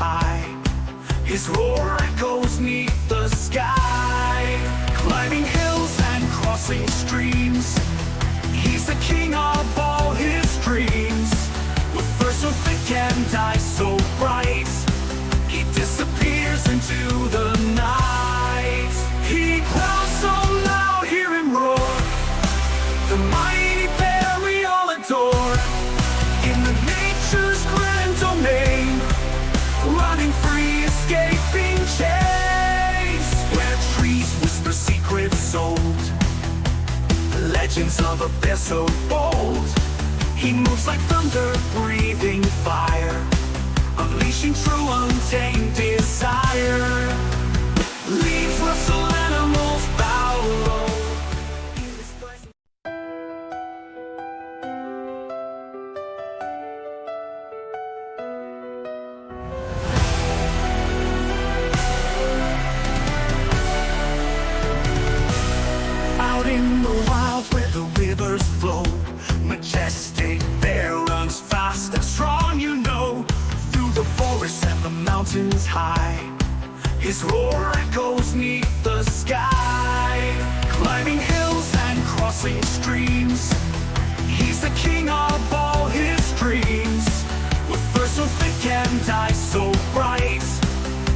high. His roar echoes 'neath the sky. Climbing hills and crossing streams, he's the king of all his dreams. With fur so thick and eyes so bright, he disappears into the night. He growls so loud, hear him roar, the mighty bear we all adore. In the nature's grand domain, running free, escaping chase, where trees whisper secrets old, legends of a bear so bold. He moves like thunder, breathing fire, unleashing true untamed desire. Leaves rustle, animals bow low. Out in the wild where the rivers flow, Majestic bear runs fast and strong, you know. Through the forests and the mountains high, his roar echoes 'neath the sky. Climbing hills and crossing streams, he's the king of all his dreams. With fur so thick and eyes so bright,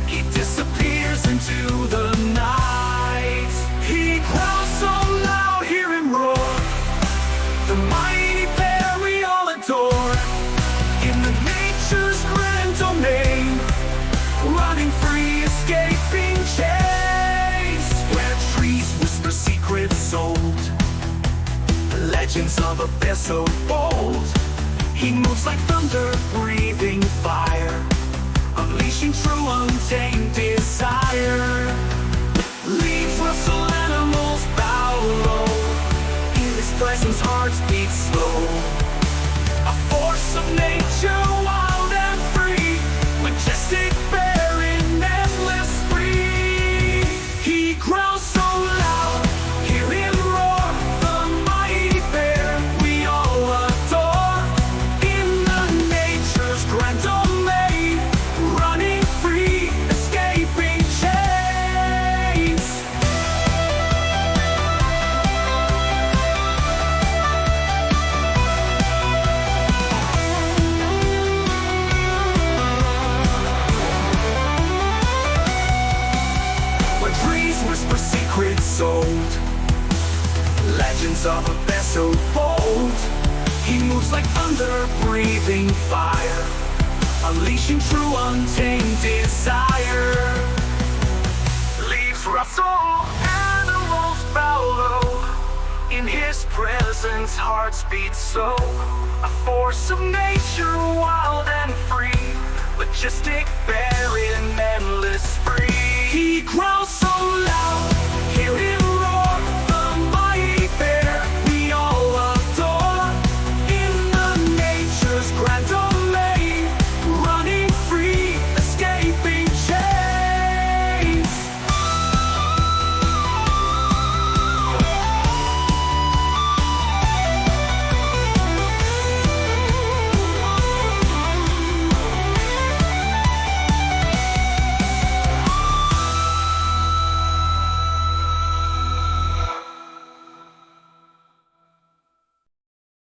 he disappears into the night. He growls so loud, hear him roar, the mighty bear we all adore. In the nature's grand domain, running free, escaping chase, where trees whisper secrets old, legends of a bear so bold. He moves like thunder, breathing fire, unleashing true untamed desire. Leaves rustle, animals bow low. In his presence, hearts beat slow. A force of nature, wild and free, majestic bear in endless spree. He growls so loud, hear him roar, the mighty bear we all adore. In the nature's grand domain, running free, escaping chains. Where trees whisper secrets old, legends of a bear so bold. He moves like thunder, breathing fire, unleashing true untamed desire. Leaves rustle, animals bow low. In his presence, hearts beat slow. A force of nature, wild and free, majestic bear in endless spree. He growls